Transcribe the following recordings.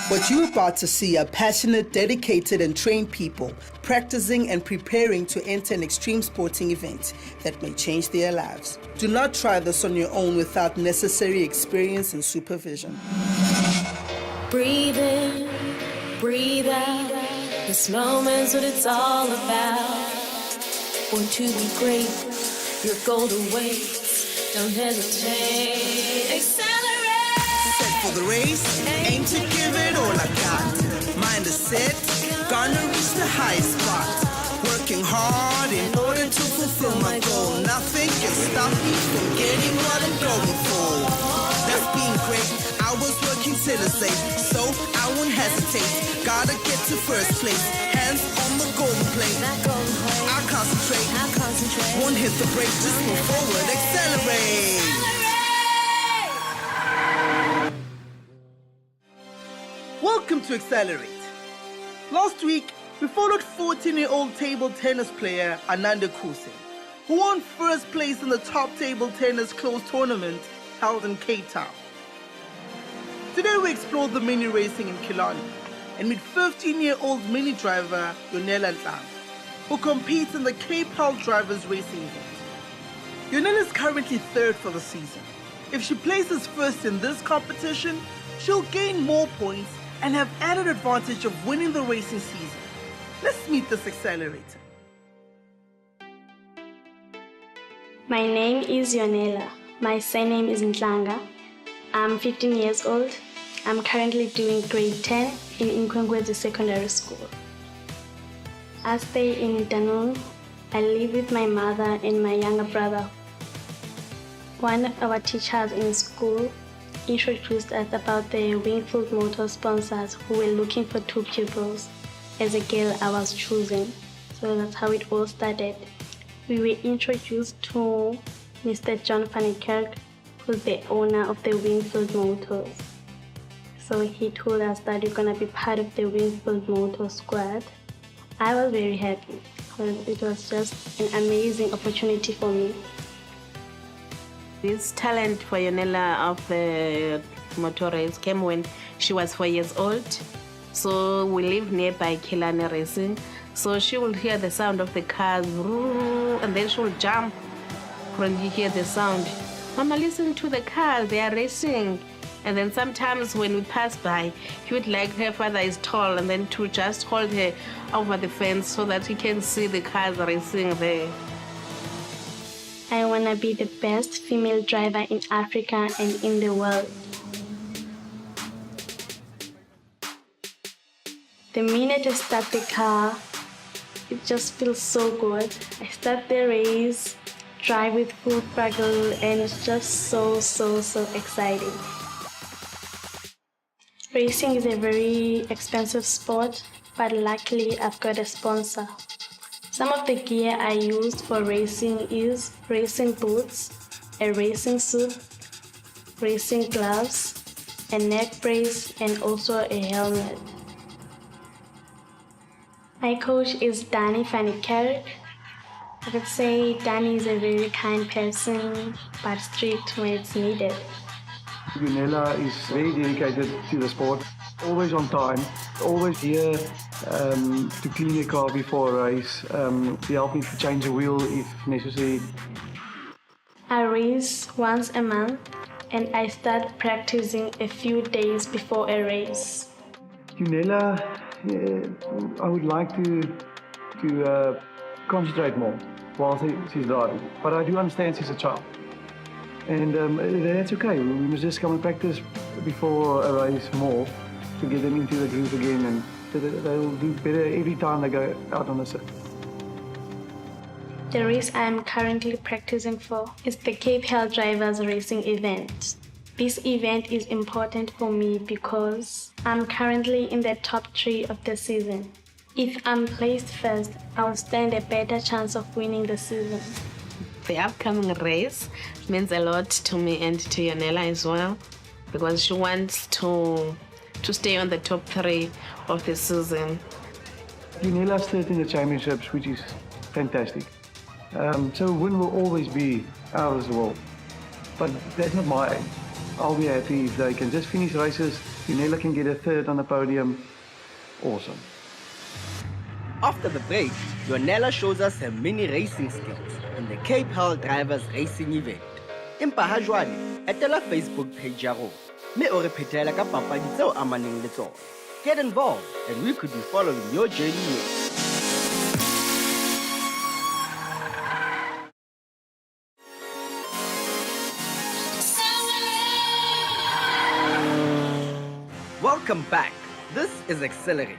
What you're about to see are passionate, dedicated, and trained people practicing and preparing to enter an extreme sporting event that may change their lives. Do not try this on your own without necessary experience and supervision. Breathe in, breathe out. This moment's what it's all about. Want to be great, your goal awaits. Don't hesitate. Xcellerate. Set for the race, aim to give it all I got. Mind is set, gonna reach the highest spot. Working hard in order to fulfill my goal. Nothing can stop me from getting what I'm going for. That's being great. I was working tirelessly, so I won't hesitate. Gotta get to first place. Hands on the golden plate. I concentrate. Won't hit the brake. Just move forward. Xcellerate. Welcome to Xcellerate. Last week, we followed 14-year-old table tennis player Ananda Kuse, who won first place in the top table tennis closed tournament held in Cape Town. Today we explored the mini racing in Killarney and meet 15-year-old mini driver Yonela Ntlanga, who competes in the Cape Town Drivers Racing event. Yonela is currently third for the season. If she places first in this competition, she'll gain more points and have added advantage of winning the racing season. Let's meet this accelerator. My name is Yonela. My surname is Ntlanga. I'm 15 years old. I'm currently doing grade 10 in Nkwengwezi Secondary School. I stay in Danung. I live with my mother and my younger brother. One of our teachers in school introduced us about the Wingfield Motor sponsors who were looking for 2 pupils. As a girl, I was chosen. So that's how it all started. We were introduced to Mr. John van Kerk, who's the owner of the Wingfield Motors. So he told us that you're gonna be part of the Wingfield Motor squad. I was very happy because it was just an amazing opportunity for me. This talent for Yonela of the motor race came when she was 4 years old. So we live nearby Killarney Racing. So she will hear the sound of the cars, and then she will jump when you hear the sound. Mama, listen to the cars, they are racing. And then sometimes when we pass by, he would like her father is tall, and then to just hold her over the fence so that he can see the cars racing there. I want to be the best female driver in Africa and in the world. The minute I start the car, it just feels so good. I start the race, drive with full throttle, and it's just so exciting. Racing is a very expensive sport, but luckily I've got a sponsor. Some of the gear I used for racing is racing boots, a racing suit, racing gloves, a neck brace, and also a helmet. My coach is Danny van Kerk. I could say Danny is a very kind person, but strict when it's needed. Yonela is very dedicated to the sport, always on time, always here to clean the car before a race, to help me to change a wheel if necessary. I race once a month and I start practicing a few days before a race. Yonela, I would like to concentrate more while she's driving, but I do understand she's a child. And that's okay. We must just come and practice before a race more to get them into the groove again, and they'll do better every time they go out on the set. The race I am currently practicing for is the Cape Town Drivers Racing event. This event is important for me because I'm currently in the top 3 of the season. If I'm placed first, I'll stand a better chance of winning the season. The upcoming race means a lot to me and to Yonela as well, because she wants to stay on the top 3 of the season. Yonela's third in the championships, which is fantastic. So a win will always be ours as well. But that's not my aim. I'll be happy if they can just finish races Yonela can get a third on the podium, awesome. After the break, Yonela shows us her mini racing skills in the Cape Hall Drivers Racing event. Empa ha jwale, etela Facebook page ya rona, mme o re phethela ka papadi tseo amaneng le tsona. Get involved and we could be following your journey here. Welcome back. This is Xcellerate.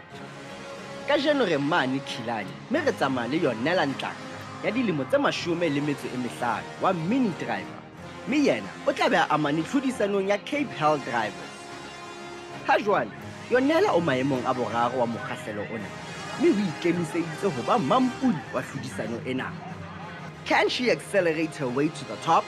Kajeno re mane Khilane, mme re tsamaya le Yonela Ntlanga ya dilemo tse 15 wa mini driver. Mme yena o tla be a amane tlhodisanong ya Cape Hall Drivers. Ha jwale, Yonela o maemong a boraro wa mokgahlelo ona, mme o ikemiseditse ho ba mampudi wa tlhodisano ena. Can she accelerate her way to the top?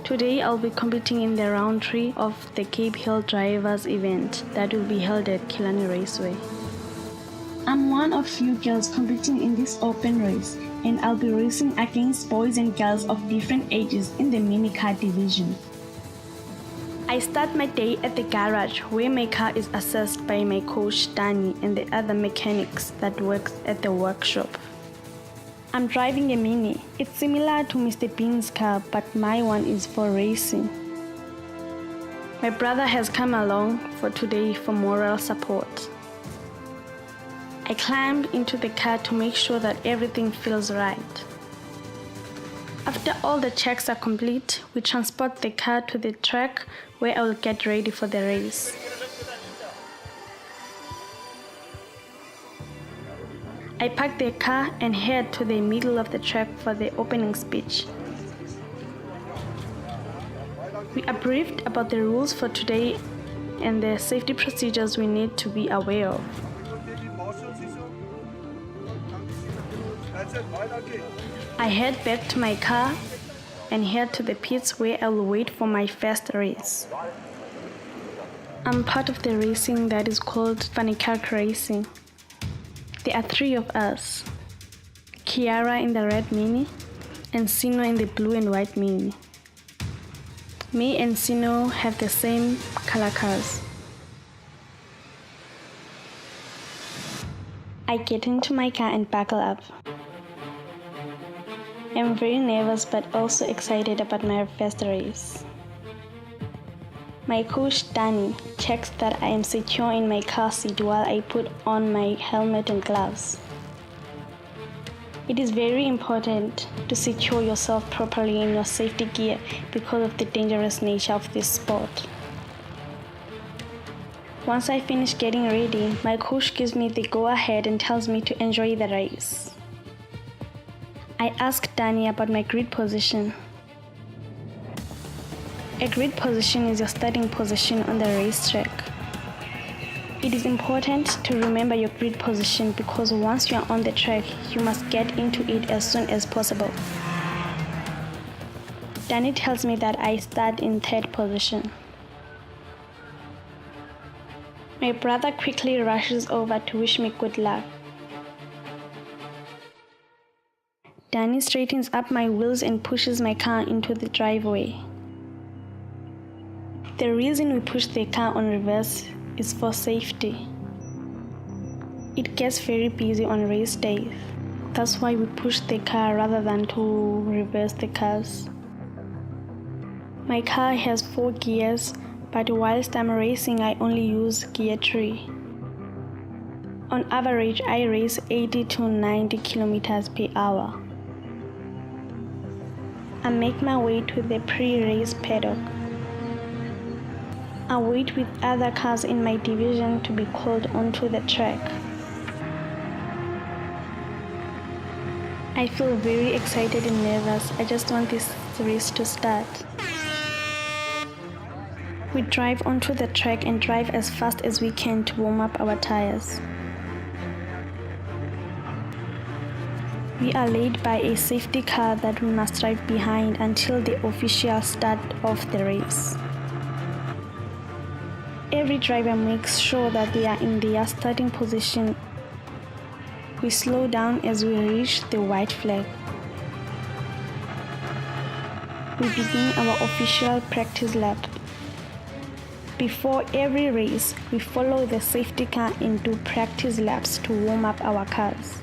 Today I'll be competing in the round 3 of the Cape Hill Drivers event that will be held at Killarney Raceway. I'm one of few girls competing in this open race, and I'll be racing against boys and girls of different ages in the mini car division. I start my day at the garage where my car is assessed by my coach Danny and the other mechanics that works at the workshop. I'm driving a Mini. It's similar to Mr. Bean's car, but my one is for racing. My brother has come along for today for moral support. I climbed into the car to make sure that everything feels right. After all the checks are complete, we transport the car to the track where I will get ready for the race. I park the car and head to the middle of the track for the opening speech. We are briefed about the rules for today and the safety procedures we need to be aware of. I head back to my car and head to the pits where I will wait for my first race. I'm part of the racing that is called funny car racing. There are 3 of us, Kiara in the red Mini and Sino in the blue and white Mini. Me and Sino have the same color cars. I get into my car and buckle up. I'm very nervous but also excited about my first race. My coach Danny checks that I am secure in my car seat while I put on my helmet and gloves. It is very important to secure yourself properly in your safety gear because of the dangerous nature of this sport. Once I finish getting ready, my coach gives me the go-ahead and tells me to enjoy the race. I ask Danny about my grid position. A grid position is your starting position on the racetrack. It is important to remember your grid position because once you are on the track, you must get into it as soon as possible. Danny tells me that I start in 3rd position. My brother quickly rushes over to wish me good luck. Danny straightens up my wheels and pushes my car into the driveway. The reason we push the car on reverse is for safety. It gets very busy on race days. That's why we push the car rather than to reverse the cars. My car has 4 gears, but whilst I'm racing, I only use gear 3. On average, I race 80 to 90 kilometers per hour. I make my way to the pre-race paddock. I wait with other cars in my division to be called onto the track. I feel very excited and nervous. I just want this race to start. We drive onto the track and drive as fast as we can to warm up our tires. We are led by a safety car that we must drive behind until the official start of the race. Every driver makes sure that they are in their starting position We slow down as we reach the white flag. We begin our official practice lap. Before every race, we follow the safety car and do practice laps to warm up our cars.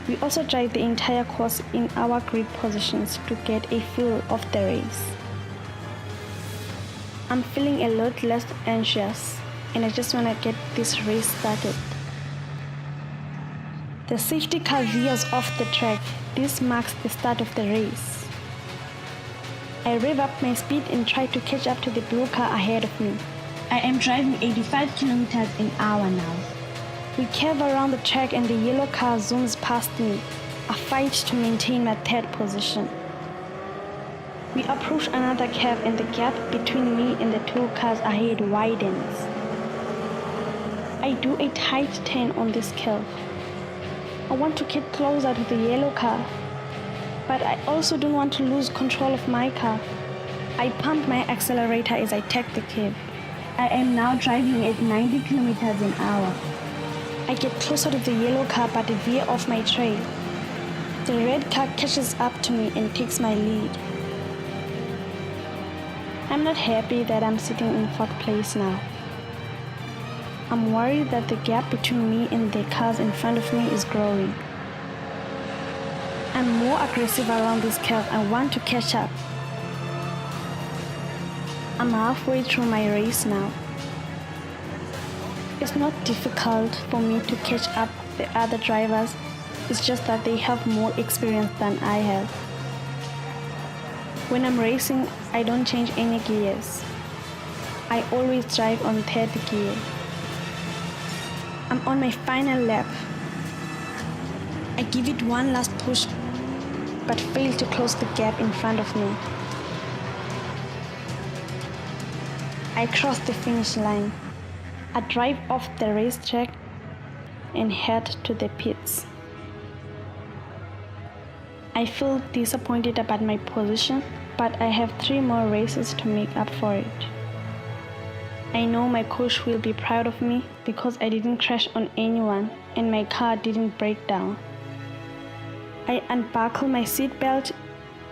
We also drive the entire course in our grid positions to get a feel of the race. I'm feeling a lot less anxious and I just want to get this race started. The safety car veers off the track. This marks the start of the race. I rev up my speed and try to catch up to the blue car ahead of me. I am driving 85 kilometers an hour now. We curve around the track and the yellow car zooms past me. I fight to maintain my third position. We approach another curve and the gap between me and the two cars ahead widens. I do a tight turn on this curve. I want to get closer to the yellow car, but I also don't want to lose control of my car. I pump my accelerator as I take the curve. I am now driving at 90 kilometers an hour. I get closer to the yellow car but veer off my trail. The red car catches up to me and takes my lead. I'm not happy that I'm sitting in fourth place now. I'm worried that the gap between me and the cars in front of me is growing. I'm more aggressive around this curve. I want to catch up. I'm halfway through my race now. It's not difficult for me to catch up the other drivers. It's just that they have more experience than I have. When I'm racing, I don't change any gears. I always drive on third gear. I'm on my final lap. I give it one last push, but fail to close the gap in front of me. I cross the finish line. I drive off the racetrack and head to the pits. I feel disappointed about my position, but I have 3 more races to make up for it. I know my coach will be proud of me because I didn't crash on anyone and my car didn't break down. I unbuckle my seatbelt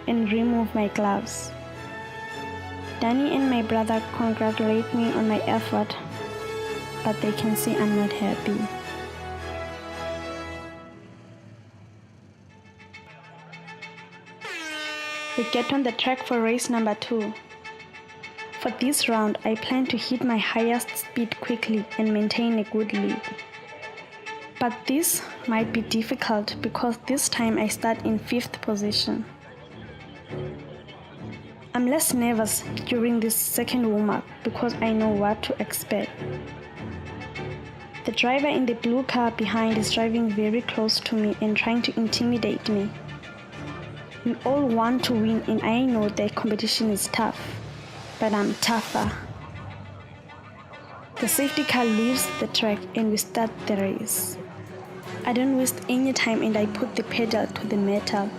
and remove my gloves. Danny and my brother congratulate me on my effort, but they can see I'm not happy. We get on the track for race number 2. For this round, I plan to hit my highest speed quickly and maintain a good lead. But this might be difficult because this time I start in 5th position. I'm less nervous during this second warm-up because I know what to expect. The driver in the blue car behind is driving very close to me and trying to intimidate me. We all want to win and I know the competition is tough, but I'm tougher. The safety car leaves the track and we start the race. I don't waste any time and I put the pedal to the metal.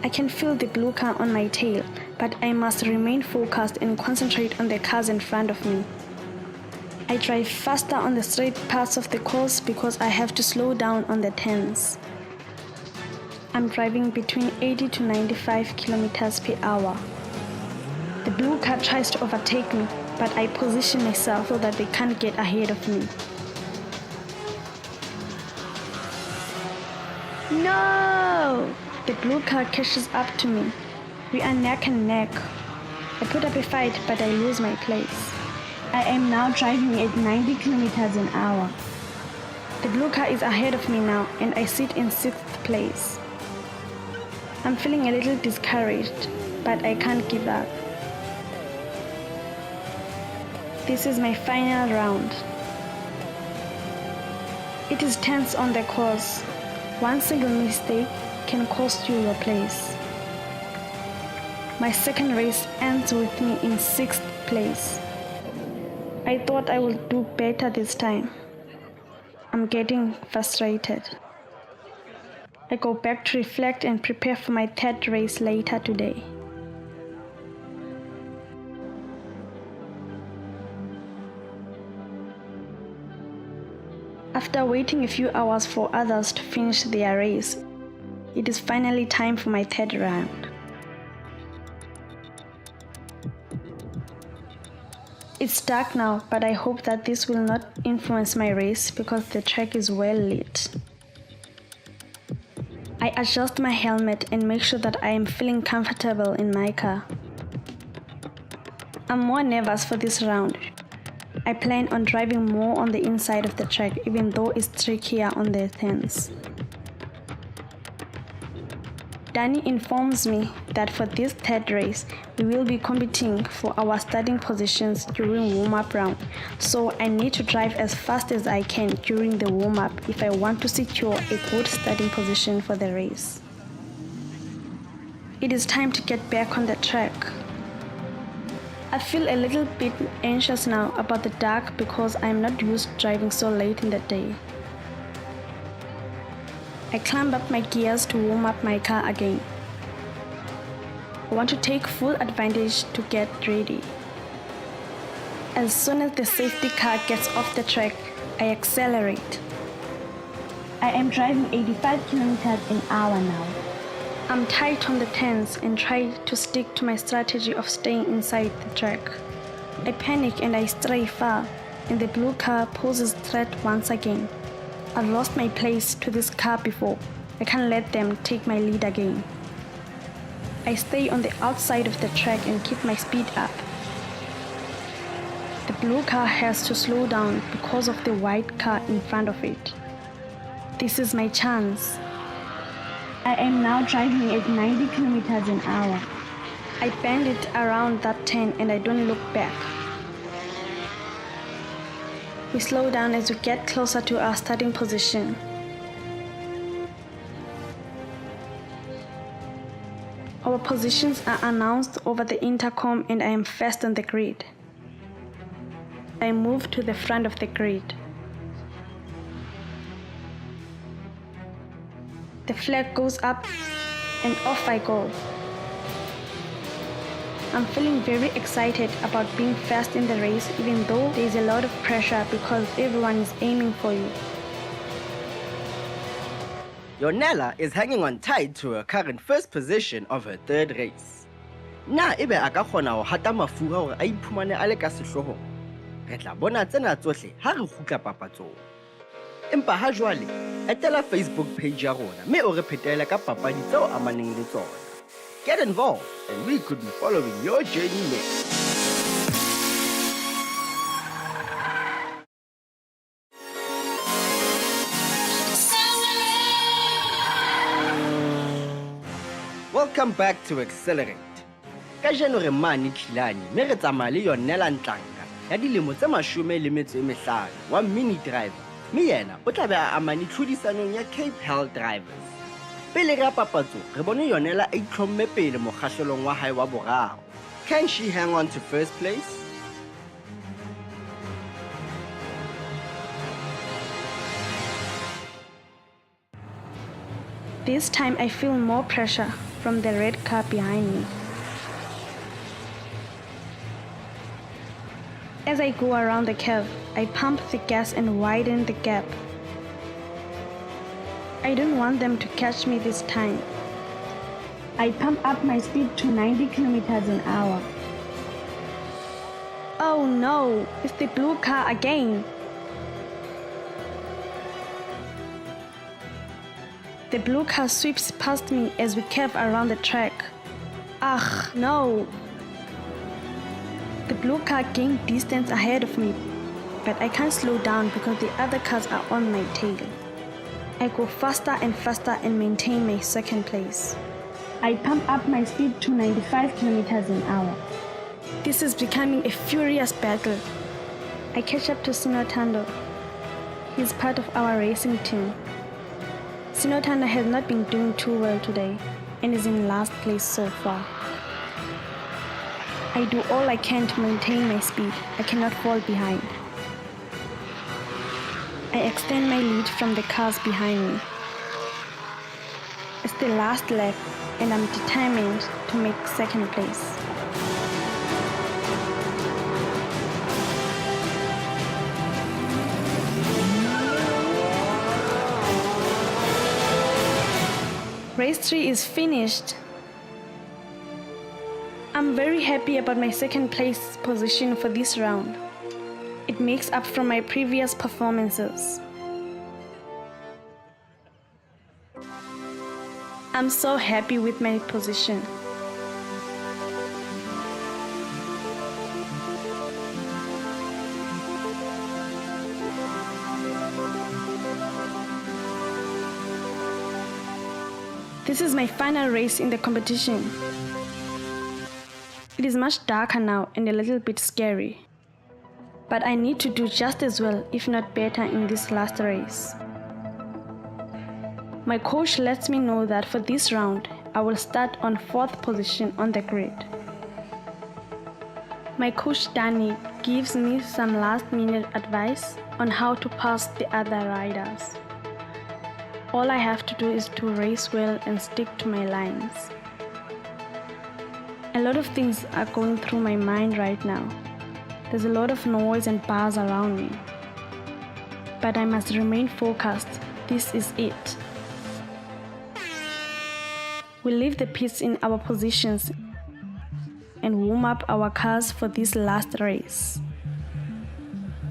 I can feel the blue car on my tail, but I must remain focused and concentrate on the cars in front of me. I drive faster on the straight parts of the course because I have to slow down on the turns. I'm driving between 80 to 95 kilometers per hour. The blue car tries to overtake me, but I position myself so that they can't get ahead of me. No! The blue car catches up to me. We are neck and neck. I put up a fight, but I lose my place. I am now driving at 90 kilometers an hour. The blue car is ahead of me now, and I sit in 6th place. I'm feeling a little discouraged, but I can't give up. This is my final round. It is tense on the course. One single mistake can cost you your place. My second race ends with me in 6th place. I thought I would do better this time. I'm getting frustrated. I go back to reflect and prepare for my 3rd race later today. After waiting a few hours for others to finish their race, it is finally time for my third round. It's dark now, but I hope that this will not influence my race because the track is well lit. I adjust my helmet and make sure that I am feeling comfortable in my car. I'm more nervous for this round. I plan on driving more on the inside of the track even though it's trickier on the turns. Danny informs me that for this third race, we will be competing for our starting positions during warm-up round, so I need to drive as fast as I can during the warm-up if I want to secure a good starting position for the race. It is time to get back on the track. I feel a little bit anxious now about the dark because I am not used to driving so late in the day. I climb up my gears to warm up my car again. I want to take full advantage to get ready. As soon as the safety car gets off the track, I accelerate. I am driving 85 kilometers an hour now. I'm tight on the turns and try to stick to my strategy of staying inside the track. I panic and I stray far, and the blue car poses threat once again. I've lost my place to this car before. I can't let them take my lead again. I stay on the outside of the track and keep my speed up. The blue car has to slow down because of the white car in front of it. This is my chance. I am now driving at 90 kilometers an hour. I bend it around that turn and I don't look back. We slow down as we get closer to our starting position. Our positions are announced over the intercom and I am first on the grid. I move to the front of the grid. The flag goes up and off I go. I'm feeling very excited about being first in the race even though there is a lot of pressure because everyone is aiming for you. Yonela is hanging on tight to her current first position of her third race. Na ebe a ka kgona ho hata mafura hore a iphumane a le ka sehlohong. Re tla bona tsena tsohle ha re kgutla papatsong. Empa ha jwale, etela Facebook page ya rona mme o re phetele ka papadi tseo amaneng le tsona. Get involved and we could be following your journey next. Welcome back to Xcellerate. Kajeno re mane Khilani mme re tsamaya le Yonela Ntlanga ya dilemo tse 15 wa mini driver. Mme yena o tla be a amane tlhodisanong ya Cape Hell Drivers. Pele ga papatso re bone Yonela a itlhomme pele mokgahlelong wa hae wa boraro. Can she hang on to first place? This time I feel more pressure from the red car behind me. As I go around the curve, I pump the gas and widen the gap. I don't want them to catch me this time. I pump up my speed to 90 kilometers an hour. Oh no, it's the blue car again. The blue car sweeps past me as we curve around the track. Ugh, no. The blue car gained distance ahead of me, but I can't slow down because the other cars are on my tail. I go faster and faster and maintain my second place. I pump up my speed to 95 kilometers an hour. This is becoming a furious battle. I catch up to Sinotando. He's part of our racing team. Sinotando has not been doing too well today and is in last place so far. I do all I can to maintain my speed. I cannot fall behind. I extend my lead from the cars behind me. It's the last lap and I'm determined to make second place. Race 3 is finished. I'm very happy about my second place position for this round. It makes up from my previous performances. I'm so happy with my position. This is my final race in the competition. It is much darker now and a little bit scary. But I need to do just as well, if not better, in this last race. My coach lets me know that for this round, I will start on 4th position on the grid. My coach Danny gives me some last-minute advice on how to pass the other riders. All I have to do is to race well and stick to my lines. A lot of things are going through my mind right now. There's a lot of noise and buzz around me. But I must remain focused. This is it. We leave the pits in our positions and warm up our cars for this last race.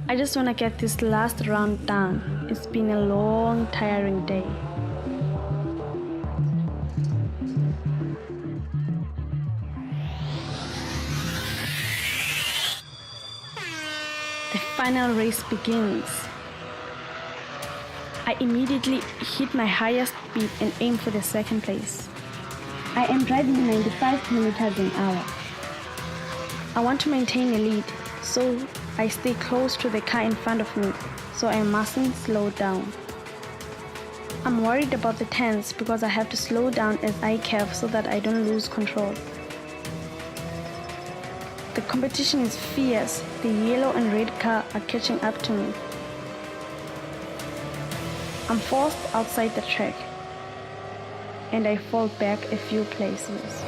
I just want to get this last round done. It's been a long, tiring day. The final race begins. I immediately hit my highest speed and aim for the second place. I am driving 95 kilometers an hour. I want to maintain a lead, so I stay close to the car in front of me, so I mustn't slow down. I'm worried about the turns because I have to slow down as I curve so that I don't lose control. The competition is fierce. The yellow and red car are catching up to me. I'm forced outside the track, and I fall back a few places.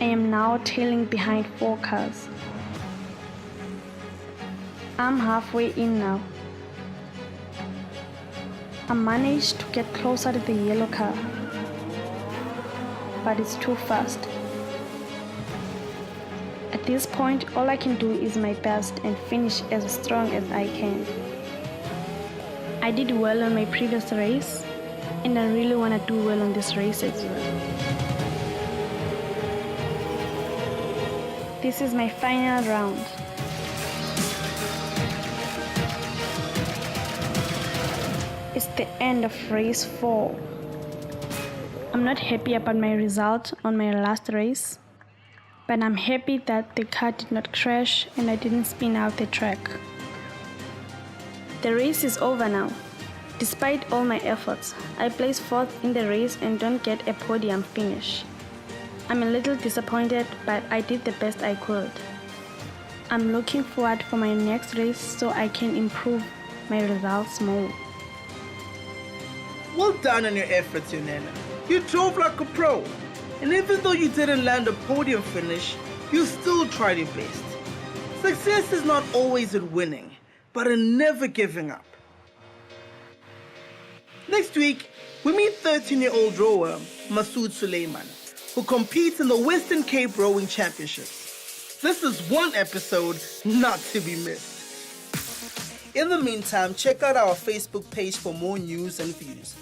I am now tailing behind 4 cars. I'm halfway in now. I managed to get closer to the yellow car, but it's too fast. At this point, all I can do is my best and finish as strong as I can. I did well on my previous race, and I really want to do well on this race as well. This is my final round. It's the end of race 4. I'm not happy about my result on my last race, but I'm happy that the car did not crash and I didn't spin out the track. The race is over now. Despite all my efforts, I placed 4th in the race and don't get a podium finish. I'm a little disappointed, but I did the best I could. I'm looking forward for my next race so I can improve my results more. Well done on your efforts, Yonela. You drove like a pro. And even though you didn't land a podium finish, you still tried your best. Success is not always in winning, but in never giving up. Next week, we meet 13-year-old rower Masood Suleiman, who competes in the Western Cape Rowing Championships. This is one episode not to be missed. In the meantime, check out our Facebook page for more news and views.